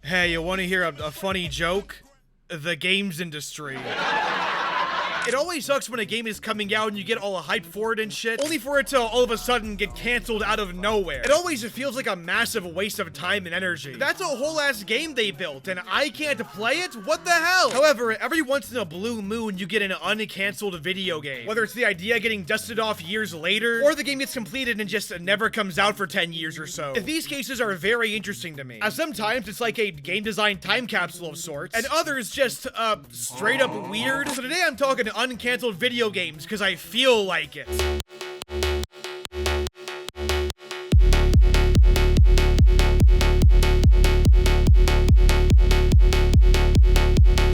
Hey, you want to hear a funny joke? The games industry. It always sucks when a game is coming out and you get all hyped for it and shit, only for it to all of a sudden get canceled out of nowhere. It always feels like a massive waste of time and energy. That's a whole ass game they built, and I can't play it? What the hell? However, every once in a blue moon, you get an uncancelled video game. Whether it's the idea getting dusted off years later, or the game gets completed and just never comes out for 10 years or so. These cases are very interesting to me, as sometimes it's like a game design time capsule of sorts, and others just, straight up weird. So today I'm talking uncancelled video games because I feel like it.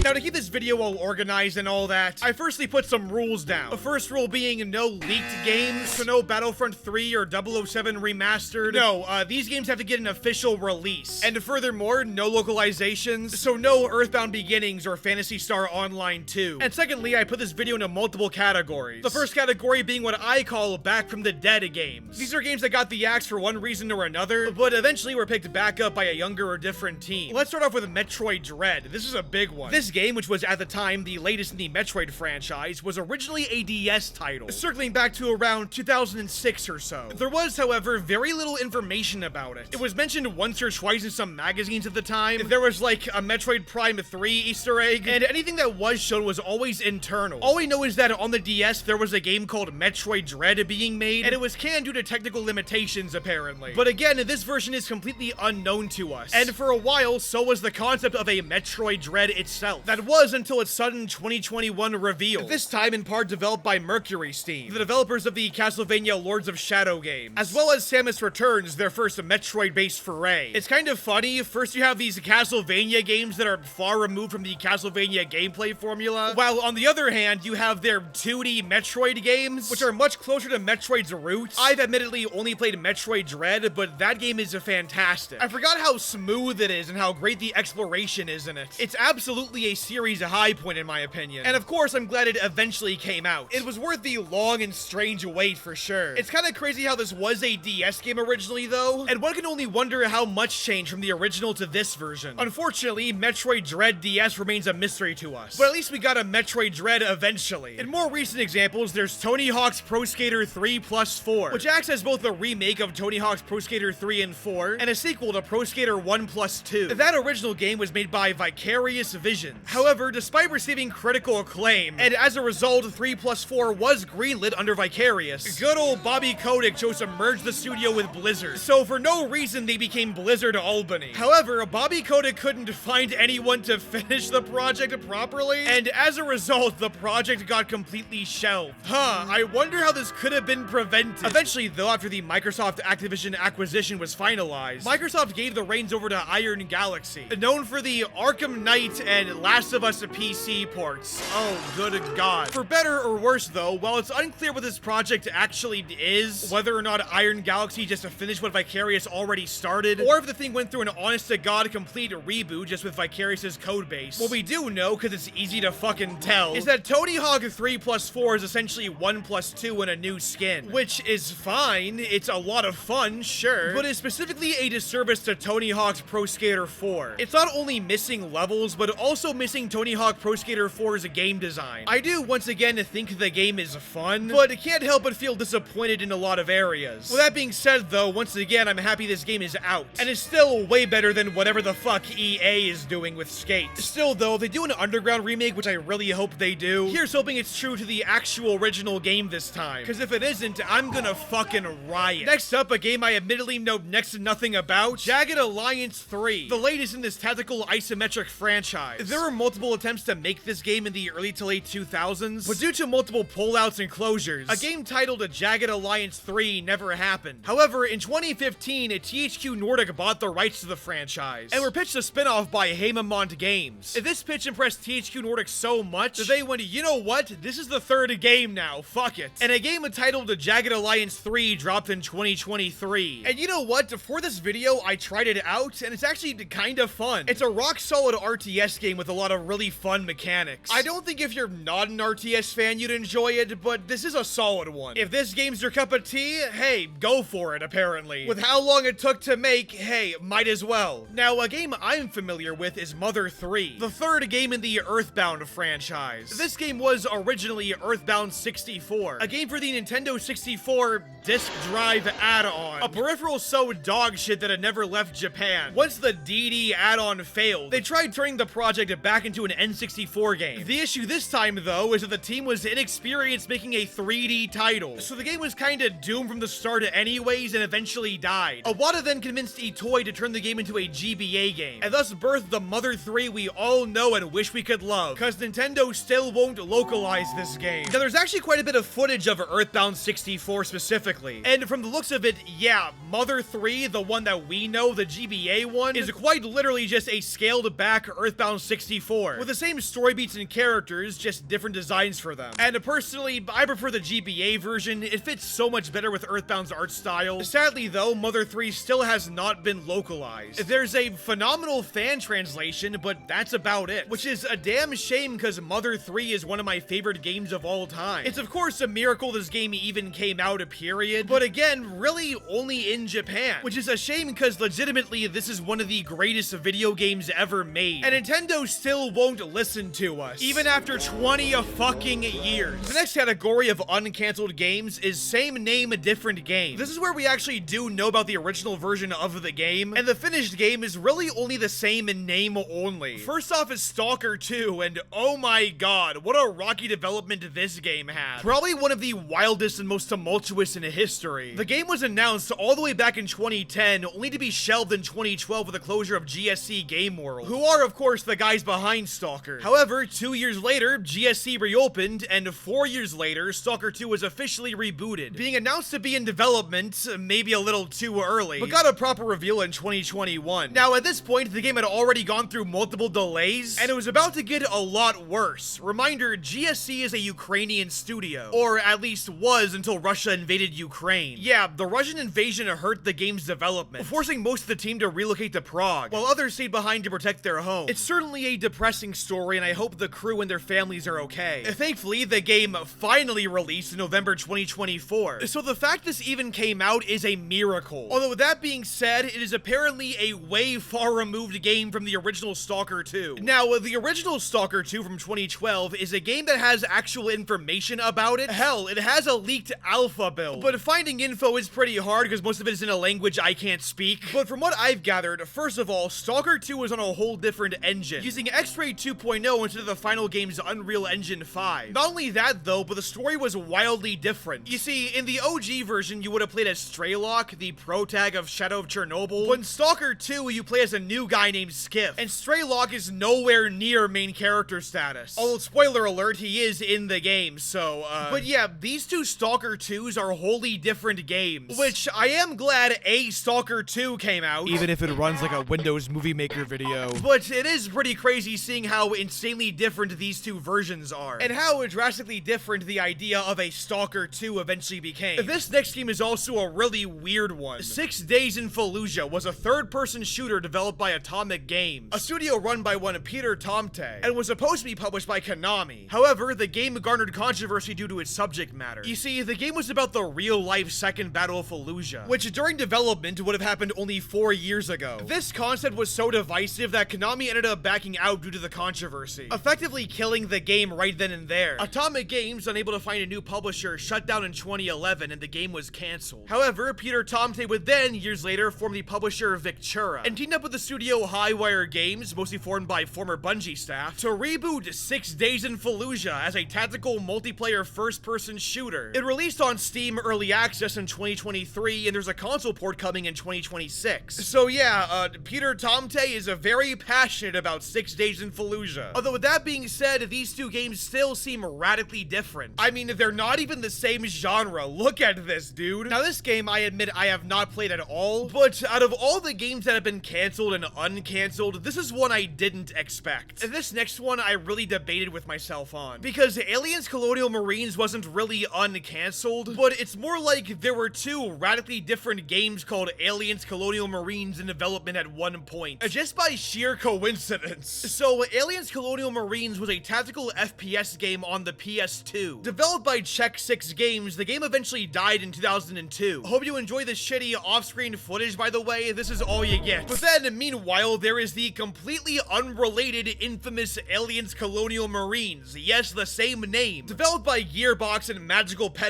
Now, to keep this video all organized and all that, I firstly put some rules down. The first rule being no leaked games, so no Battlefront 3 or 007 Remastered. No, these games have to get an official release. And furthermore, no localizations, so no Earthbound Beginnings or Phantasy Star Online 2. And secondly, I put this video into multiple categories. The first category being what I call back from the dead games. These are games that got the axe for one reason or another, but eventually were picked back up by a younger or different team. Let's start off with Metroid Dread. This is a big one. This game, which was at the time the latest in the Metroid franchise, was originally a DS title, circling back to around 2006 or so. There was, however, very little information about it. It was mentioned once or twice in some magazines at the time. There was like a Metroid Prime 3 Easter egg, and anything that was shown was always internal. All we know is that on the DS there was a game called Metroid Dread being made, and it was canned due to technical limitations apparently. But again, this version is completely unknown to us, and for a while so was the concept of a Metroid Dread itself. That was until its sudden 2021 reveal, this time in part developed by Mercury Steam, the developers of the Castlevania Lords of Shadow games, as well as Samus Returns, their first Metroid-based foray. It's kind of funny, first you have these Castlevania games that are far removed from the Castlevania gameplay formula, while on the other hand, you have their 2D Metroid games, which are much closer to Metroid's roots. I've admittedly only played Metroid Dread, but that game is fantastic. I forgot how smooth it is and how great the exploration is in it. It's absolutely a series high point in my opinion. And of course, I'm glad it eventually came out. It was worth the long and strange wait for sure. It's kind of crazy how this was a DS game originally though, and one can only wonder how much changed from the original to this version. Unfortunately, Metroid Dread DS remains a mystery to us, but at least we got a Metroid Dread eventually. In more recent examples, there's Tony Hawk's Pro Skater 3 plus 4, which acts as both a remake of Tony Hawk's Pro Skater 3 and 4, and a sequel to Pro Skater 1 plus 2. That original game was made by Vicarious Visions. However, despite receiving critical acclaim, and as a result, 3 plus 4 was greenlit under Vicarious, good old Bobby Kotick chose to merge the studio with Blizzard, so for no reason they became Blizzard Albany. However, Bobby Kotick couldn't find anyone to finish the project properly, and as a result, the project got completely shelved. I wonder how this could have been prevented. Eventually, though, after the Microsoft Activision acquisition was finalized, Microsoft gave the reins over to Iron Galaxy, known for the Arkham Knight and Last of Us PC ports. Oh, good God. For better or worse, though, while it's unclear what this project actually is, whether or not Iron Galaxy just finished what Vicarious already started, or if the thing went through an honest-to-God complete reboot just with Vicarious's codebase, what we do know, because it's easy to fucking tell, is that Tony Hawk 3 plus 4 is essentially 1 plus 2 in a new skin, which is fine, it's a lot of fun, sure, but is specifically a disservice to Tony Hawk's Pro Skater 4. It's not only missing levels, but also missing Tony Hawk Pro Skater 4's game design. I do, once again, think the game is fun, but can't help but feel disappointed in a lot of areas. With that being said, though, once again, I'm happy this game is out, and is still way better than whatever the fuck EA is doing with Skate. Still, though, if they do an Underground remake, which I really hope they do, here's hoping it's true to the actual original game this time, because if it isn't, I'm gonna fucking riot. Next up, a game I admittedly know next to nothing about, Jagged Alliance 3, the latest in this tactical isometric franchise. There were multiple attempts to make this game in the early to late 2000s, but due to multiple pullouts and closures, a game titled Jagged Alliance 3 never happened. However, in 2015, THQ Nordic bought the rights to the franchise, and were pitched a spin-off by Haemimont Games. This pitch impressed THQ Nordic so much that they went, you know what, this is the third game now, fuck it. And a game titled Jagged Alliance 3 dropped in 2023. And you know what, for this video, I tried it out, and it's actually kind of fun. It's a rock-solid RTS game with a lot of really fun mechanics. I don't think if you're not an RTS fan you'd enjoy it, but this is a solid one. If this game's your cup of tea, hey, go for it apparently. With how long it took to make, hey, might as well. Now, a game I'm familiar with is Mother 3, the third game in the Earthbound franchise. This game was originally Earthbound 64, a game for the Nintendo 64 disk drive add-on, a peripheral so dog shit that it never left Japan. Once the DD add-on failed, they tried turning the project back into an N64 game. The issue this time, though, is that the team was inexperienced making a 3D title, so the game was kinda doomed from the start anyways and eventually died. Iwata then convinced Itoi to turn the game into a GBA game, and thus birthed the Mother 3 we all know and wish we could love, cause Nintendo still won't localize this game. Now there's actually quite a bit of footage of Earthbound 64 specifically, and from the looks of it, yeah, Mother 3, the one that we know, the GBA one, is quite literally just a scaled back Earthbound 64, with the same story beats and characters, just different designs for them. And personally, I prefer the GBA version. It fits so much better with Earthbound's art style. Sadly though, Mother 3 still has not been localized. There's a phenomenal fan translation, but that's about it, which is a damn shame because Mother 3 is one of my favorite games of all time. It's of course a miracle this game even came out, period, but again, really only in Japan, which is a shame because legitimately this is one of the greatest video games ever made, and Nintendo still won't listen to us, even after 20 fucking years. The next category of uncancelled games is same name, different game. This is where we actually do know about the original version of the game, and the finished game is really only the same in name only. First off is Stalker 2, and oh my god, what a rocky development this game had. Probably one of the wildest and most tumultuous in history. The game was announced all the way back in 2010, only to be shelved in 2012 with the closure of GSC Game World, who are of course the guys behind Stalker. However, 2 years later, GSC reopened, and 4 years later, Stalker 2 was officially rebooted, being announced to be in development, maybe a little too early, but got a proper reveal in 2021. Now at this point, the game had already gone through multiple delays, and it was about to get a lot worse. Reminder, GSC is a Ukrainian studio, or at least was until Russia invaded Ukraine. Yeah, the Russian invasion hurt the game's development, forcing most of the team to relocate to Prague, while others stayed behind to protect their home. It's certainly a depressing story, and I hope the crew and their families are okay. Thankfully, the game finally released in November 2024, so the fact this even came out is a miracle. Although with that being said, it is apparently a way far removed game from the original Stalker 2. Now, the original Stalker 2 from 2012 is a game that has actual information about it. Hell, it has a leaked alpha build, but finding info is pretty hard because most of it is in a language I can't speak. But from what I've gathered, first of all, Stalker 2 was on a whole different engine, using X-Ray 2.0 instead of the final game's Unreal Engine 5. Not only that though, but the story was wildly different. You see, in the OG version, you would have played as Straylock, the protag of Shadow of Chernobyl, but in Stalker 2, you play as a new guy named Skiff, and Straylock is nowhere near main character status. Although, spoiler alert, he is in the game, so, But yeah, these two Stalker 2s are wholly different games, which I am glad a Stalker 2 came out, even if it runs like a Windows Movie Maker video. But it is pretty crazy seeing how insanely different these two versions are, and how drastically different the idea of a Stalker 2 eventually became. This next game is also a really weird one. 6 Days in Fallujah was a third-person shooter developed by Atomic Games, a studio run by one Peter Tomte, and was supposed to be published by Konami. However, the game garnered controversy due to its subject matter. You see, the game was about the real-life Second Battle of Fallujah, which during development would have happened only 4 years ago. This concept was so divisive that Konami ended up backing out due to the controversy, effectively killing the game right then and there. Atomic Games, unable to find a new publisher, shut down in 2011 and the game was cancelled. However, Peter Tomte would then, years later, form the publisher Victura, and teamed up with the studio Highwire Games, mostly formed by former Bungie staff, to reboot 6 Days in Fallujah as a tactical multiplayer first-person shooter. It released on Steam Early Access in 2023, and there's a console port coming in 2026. So yeah, Peter Tomte is very passionate about 6 Days in Fallujah. Although with that being said, these two games still seem radically different. I mean, they're not even the same genre. Look at this, dude. Now this game, I admit I have not played at all, but out of all the games that have been canceled and uncancelled, this is one I didn't expect. And this next one I really debated with myself on, because Aliens Colonial Marines wasn't really uncancelled, but it's more like there were two radically different games called Aliens Colonial Marines in development at one point, just by sheer coincidence. So Aliens Colonial Marines was a tactical FPS game on the PS2. Developed by Check 6 Games, the game eventually died in 2002. Hope you enjoy the shitty off-screen footage, by the way. This is all you get. But then, meanwhile, there is the completely unrelated infamous Aliens Colonial Marines. Yes, the same name. Developed by Gearbox and Magical Pet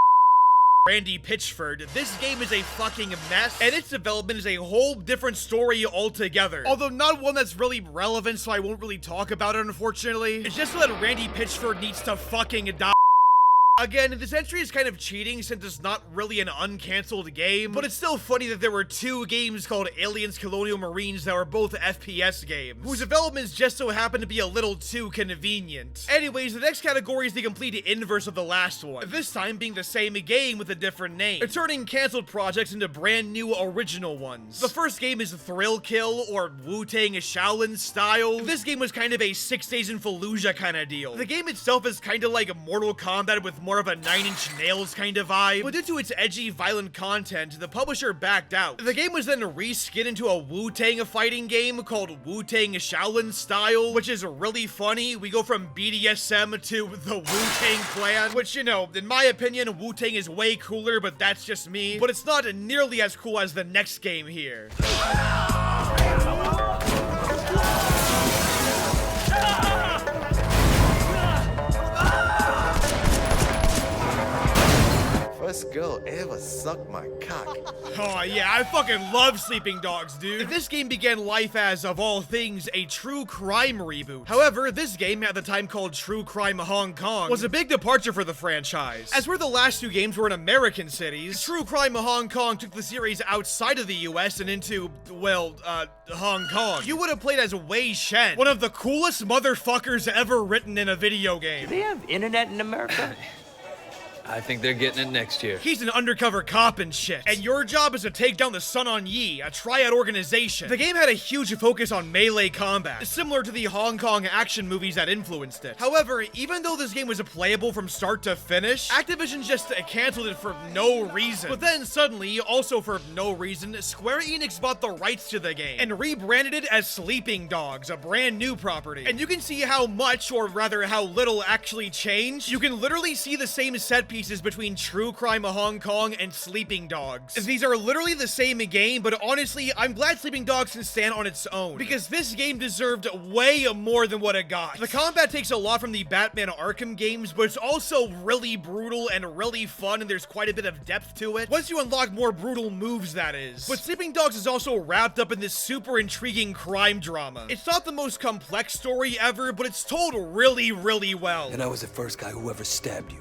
Randy Pitchford, this game is a fucking mess, and its development is a whole different story altogether. Although not one that's really relevant, so I won't really talk about it, unfortunately. It's just so that Randy Pitchford needs to fucking die. Again, this entry is kind of cheating since it's not really an uncancelled game, but it's still funny that there were two games called Aliens Colonial Marines that were both FPS games, whose developments just so happen to be a little too convenient. Anyways, the next category is the complete inverse of the last one, this time being the same game with a different name, turning cancelled projects into brand new original ones. The first game is Thrill Kill, or Wu-Tang Shaolin style. This game was kind of a 6 Days in Fallujah kind of deal. The game itself is kind of like Mortal Kombat with more of a 9 Inch Nails kind of vibe, but due to its edgy, violent content, the publisher backed out. The game was then reskinned into a Wu-Tang fighting game called Wu-Tang Shaolin style, which is really funny. We go from BDSM to the Wu-Tang Clan, which, you know, in my opinion, Wu-Tang is way cooler, but that's just me. But it's not nearly as cool as the next game here. First girl ever sucked my cock. Oh yeah, I fucking love Sleeping Dogs, dude. This game began life as, of all things, a true crime reboot. However, this game, at the time called True Crime Hong Kong, was a big departure for the franchise. As where the last two games were in American cities, True Crime Hong Kong took the series outside of the US and into, well, Hong Kong. You would have played as Wei Shen, one of the coolest motherfuckers ever written in a video game. Do they have internet in America? I think they're getting it next year. He's an undercover cop and shit. And your job is to take down the Sun On Yee, a triad organization. The game had a huge focus on melee combat, similar to the Hong Kong action movies that influenced it. However, even though this game was playable from start to finish, Activision just canceled it for no reason. But then suddenly, also for no reason, Square Enix bought the rights to the game and rebranded it as Sleeping Dogs, a brand new property. And you can see how much, or rather how little, actually changed. You can literally see the same set pieces between True Crime Hong Kong and Sleeping Dogs. These are literally the same game, but honestly, I'm glad Sleeping Dogs can stand on its own, because this game deserved way more than what it got. The combat takes a lot from the Batman Arkham games, but it's also really brutal and really fun, and there's quite a bit of depth to it, once you unlock more brutal moves, that is. But Sleeping Dogs is also wrapped up in this super intriguing crime drama. It's not the most complex story ever, but it's told really, really well. And I was the first guy who ever stabbed you.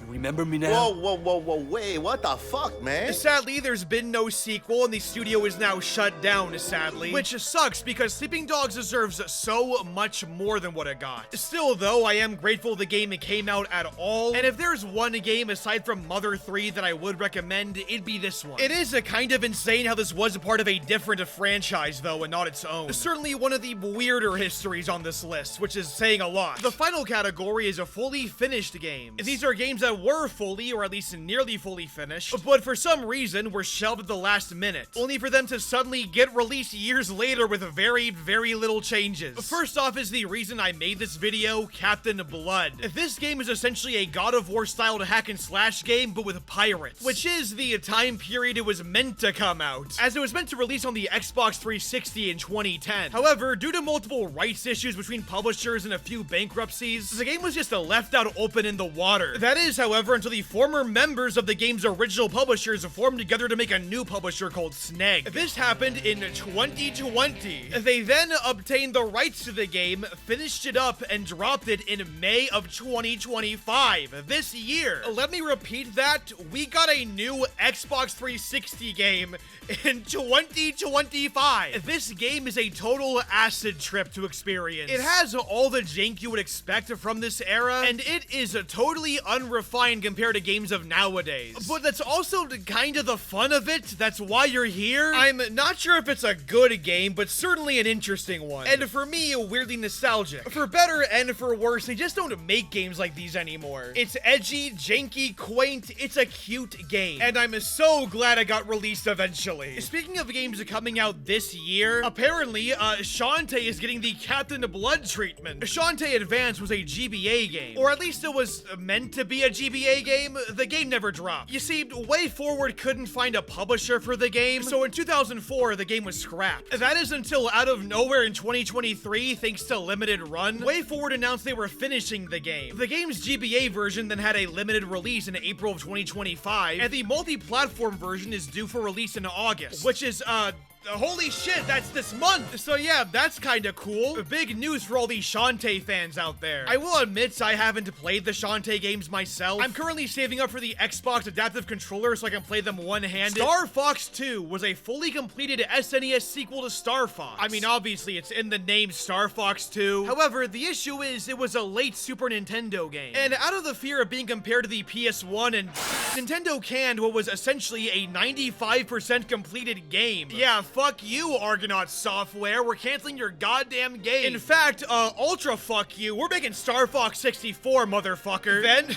Remember me now? Whoa, wait, what the fuck, man? Sadly, there's been no sequel, and the studio is now shut down, sadly. Which sucks, because Sleeping Dogs deserves so much more than what it got. Still, though, I am grateful the game came out at all, and if there's one game aside from Mother 3 that I would recommend, it'd be this one. It is kind of insane how this was a part of a different franchise, though, and not its own. Certainly one of the weirder histories on this list, which is saying a lot. The final category is a fully finished game. These are games that were fully, or at least nearly fully finished, but for some reason were shelved at the last minute, only for them to suddenly get released years later with very, very little changes. First off is the reason I made this video, Captain Blood. This game is essentially a God of War styled hack and slash game, but with pirates, which is the time period it was meant to come out, as it was meant to release on the Xbox 360 in 2010. However, due to multiple rights issues between publishers and a few bankruptcies, the game was just left out open in the water. That is, however, until the former members of the game's original publishers formed together to make a new publisher called Snag. This happened in 2020. They then obtained the rights to the game, finished it up, and dropped it in May of 2025, this year. Let me repeat that, we got a new Xbox 360 game in 2025. This game is a total acid trip to experience. It has all the jank you would expect from this era, and it is totally unrefined refined compared to games of nowadays. But that's also kind of the fun of it. That's why you're here. I'm not sure if it's a good game, but certainly an interesting one. And for me, weirdly nostalgic. For better and for worse, they just don't make games like these anymore. It's edgy, janky, quaint, it's a cute game. And I'm so glad it got released eventually. Speaking of games coming out this year, apparently, Shantae is getting the Captain Blood treatment. Shantae Advance was a GBA game, or at least it was meant to be a GBA game. The game never dropped. You see, WayForward couldn't find a publisher for the game, so in 2004, the game was scrapped. That is until out of nowhere in 2023, thanks to Limited Run, WayForward announced they were finishing the game. The game's GBA version then had a limited release in April of 2025, and the multi-platform version is due for release in August, which is, holy shit, that's this month! So yeah, that's kinda cool. Big news for all these Shantae fans out there. I will admit I haven't played the Shantae games myself. I'm currently saving up for the Xbox Adaptive Controller so I can play them one-handed. Star Fox 2 was a fully completed SNES sequel to Star Fox. I mean, obviously, it's in the name Star Fox 2. However, the issue is it was a late Super Nintendo game. And out of the fear of being compared to the PS1, and Nintendo canned what was essentially a 95% completed game. Yeah, fuck you, Argonaut Software. We're canceling your goddamn game. In fact, ultra fuck you. We're making Star Fox 64, motherfucker. Then,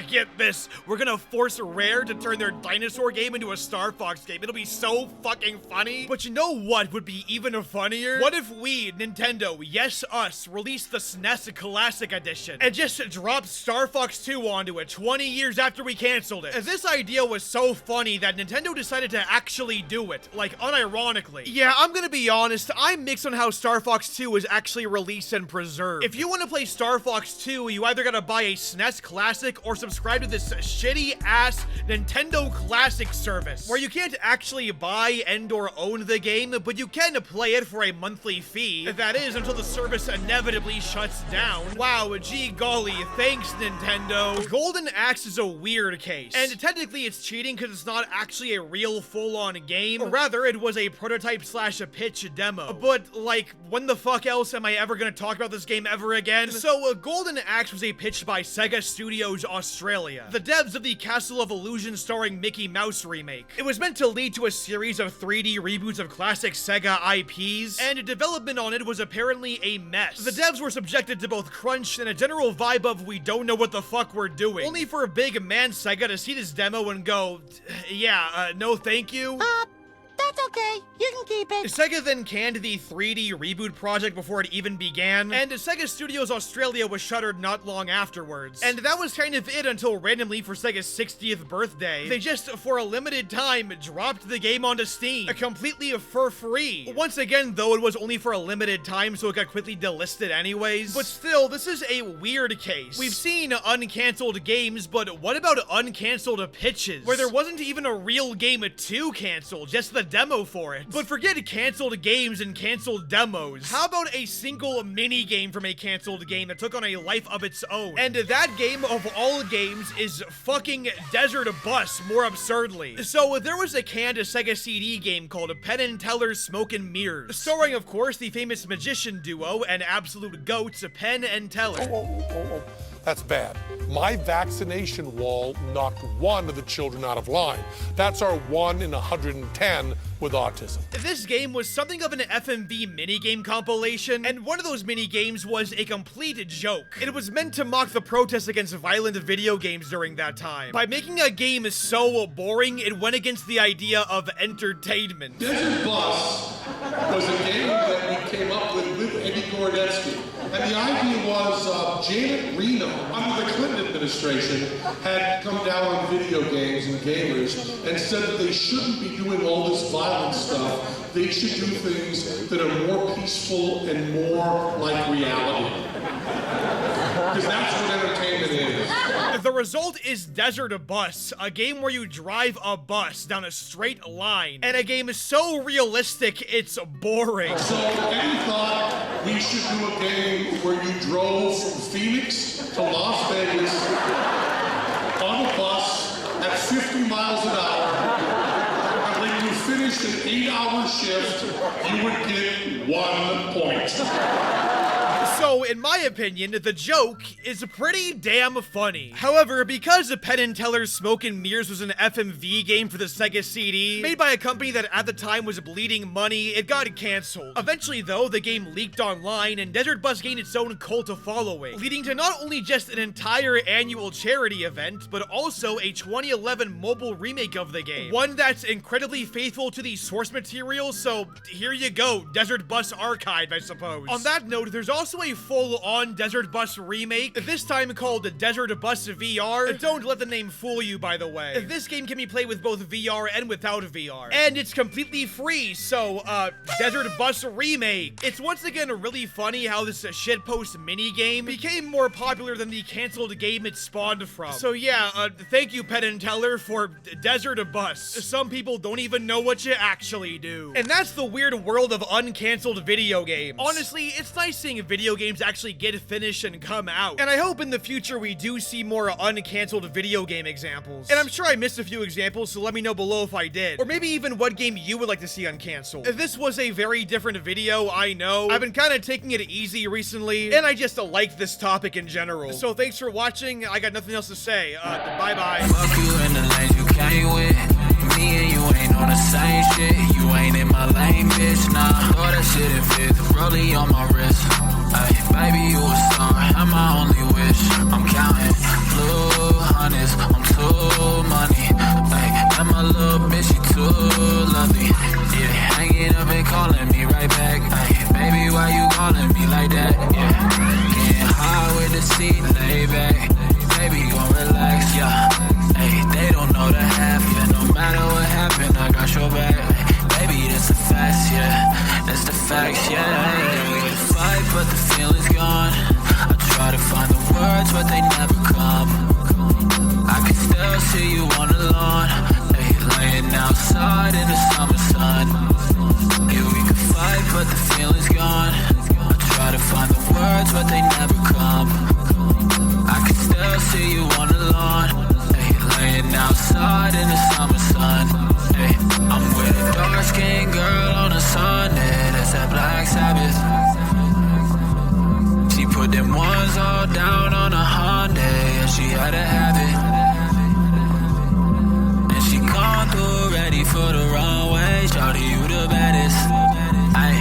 get this, we're gonna force Rare to turn their dinosaur game into a Star Fox game. It'll be so fucking funny. But you know what would be even funnier? What if we, Nintendo, yes us, released the SNES Classic Edition and just dropped Star Fox 2 onto it 20 years after we canceled it? This idea was so funny that Nintendo decided to actually do it, like unironically. Yeah, I'm gonna be honest, I'm mixed on how Star Fox 2 was actually released and preserved. If you want to play Star Fox 2, you either gotta buy a SNES Classic or subscribe to this shitty-ass Nintendo Classic service, where you can't actually buy and or own the game, but you can play it for a monthly fee. That is, until the service inevitably shuts down. Wow, gee golly, thanks Nintendo. Golden Axe is a weird case, and technically it's cheating because it's not actually a real full-on game, or rather, it was a prototype slash a pitch demo. But, like, when the fuck else am I ever gonna talk about this game ever again? So, Golden Axe was a pitch by Sega Studios Australia, the devs of the Castle of Illusion starring Mickey Mouse remake. It was meant to lead to a series of 3D reboots of classic Sega IPs, and development on it was apparently a mess. The devs were subjected to both crunch and a general vibe of we don't know what the fuck we're doing, only for a big man Sega to see this demo and go, yeah, no thank you. That's okay. You can keep it. Sega then canned the 3D reboot project before it even began, and Sega Studios Australia was shuttered not long afterwards. And that was kind of it until randomly for Sega's 60th birthday, they just, for a limited time, dropped the game onto Steam, completely for free. Once again, though, it was only for a limited time, so it got quickly delisted anyways. But still, this is a weird case. We've seen uncancelled games, but what about uncancelled pitches, where there wasn't even a real game to cancel, just the demo for it? But forget canceled games and canceled demos. How about a single mini game from a canceled game that took on a life of its own? And that game of all games is fucking Desert Bus, more absurdly. So there was a canned Sega CD game called Penn and Teller's Smoke and Mirrors, starring of course the famous magician duo and absolute goats Penn and Teller. That's bad. My vaccination wall knocked one of the children out of line. That's our 1 in 110 with autism. This game was something of an FMV minigame compilation, and one of those minigames was a complete joke. It was meant to mock the protests against violent video games during that time. By making a game so boring, it went against the idea of entertainment. Desert Bus was a game that we came up with Eddie Gorodetsky. And the idea was Janet Reno, under the Clinton administration, had come down on video games and gamers and said that they shouldn't be doing all this violent stuff. They should do things that are more peaceful and more like reality. Because that's what entertainment is. The result is Desert Bus, a game where you drive a bus down a straight line, and a game so realistic it's boring. So Eddie thought we should do a game where you drove from Phoenix to Las Vegas on a bus at 50 miles an hour, and when you finished an 8-hour shift, you would get 1 point. So, in my opinion, the joke is pretty damn funny. However, because Penn and Teller's Smoke and Mirrors was an FMV game for the Sega CD, made by a company that at the time was bleeding money, it got canceled. Eventually, though, the game leaked online, and Desert Bus gained its own cult of following, leading to not only just an entire annual charity event, but also a 2011 mobile remake of the game. One that's incredibly faithful to the source material, so here you go, Desert Bus Archive, I suppose. On that note, there's also a full-on Desert Bus remake, this time called Desert Bus VR. Don't let the name fool you, by the way. This game can be played with both VR and without VR. And it's completely free, so, Desert Bus Remake. It's once again really funny how this shitpost minigame became more popular than the canceled game it spawned from. So yeah, thank you, Penn and Teller, for Desert Bus. Some people don't even know what you actually do. And that's the weird world of uncancelled video games. Honestly, it's nice seeing video games actually get finished and come out. And I hope in the future we do see more uncancelled video game examples. And I'm sure I missed a few examples, so let me know below if I did. Or maybe even what game you would like to see uncancelled. This was a very different video, I know. I've been kind of taking it easy recently, and I just like this topic in general. So thanks for watching. I got nothing else to say. Bye-bye. Fuck you in the lane you came with. Me and you ain't on the same shit. You ain't in my lane, bitch, nah. Throw that shit in fifth, rollie on my wrist. Ay, baby, you a star, I'm my only wish. I'm counting blue hundreds, I'm too money. Ay, and my little bitch, she too lovely. Yeah, hanging up and calling me right back. Ay, baby, why you calling me like that? Yeah, getting high with the seat, lay back. Baby, gon' relax, yeah. Ay, they don't know the half, yeah. No matter what happened, I got your back. Baby, that's the facts, yeah. That's the facts, yeah. We can fight, but the feeling's gone. I try to find the words, but they never come. I can still see you on the lawn. Hey, laying outside in the summer sun. Yeah, we can fight, but the feeling's gone. I try to find the words, but they never come. I can still see you on the lawn. Hey, laying outside in the summer sun. Hey, I'm with a dark-skinned girl on a Sunday. That's that Black Sabbath. She put them ones all down on a Hyundai, and she had to have it. And she come through ready for the runway. Shawty, you the baddest. Ay.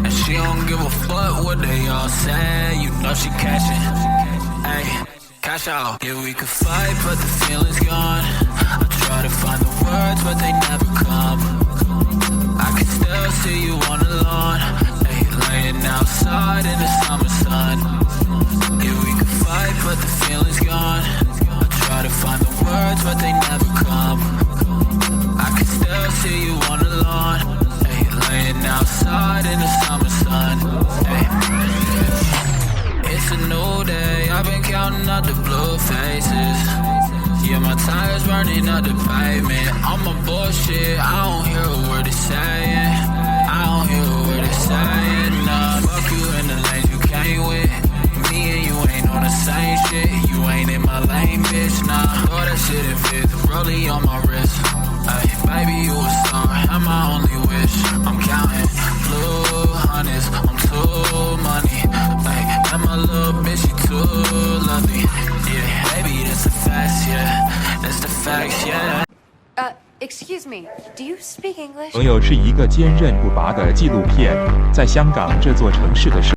And she don't give a fuck what they all say. You know she catching. Ay. Cash out. Yeah, we could fight, but the feeling's gone. I try to find the words, but they never come. I can still see you on the lawn. Hey, laying outside in the summer sun. Yeah, we could fight, but the feeling's gone. I try to find the words, but they never come. I can still see you on the lawn. Hey, laying outside in the summer sun. Hey. It's a new day, I've been counting out the blue faces. Yeah, my tires burning up the pavement. I'm a bullshit, I don't hear a word they're saying. I don't hear a word they're saying. Nah, fuck you in the lanes you came with. Me and you ain't on the same shit. You ain't in my lane, bitch, nah. Throw that shit in fifth, rollie on my wrist. Ay, baby, you a star, I'm my only wish. I'm counting blue hundreds, I'm too money. Ay, and my little bitch, she too lovely. Yeah, baby, that's the facts, yeah. That's the facts, yeah. Excuse me, do you speak English? 朋友是一个坚韧不拔的纪录片，在香港这座城市的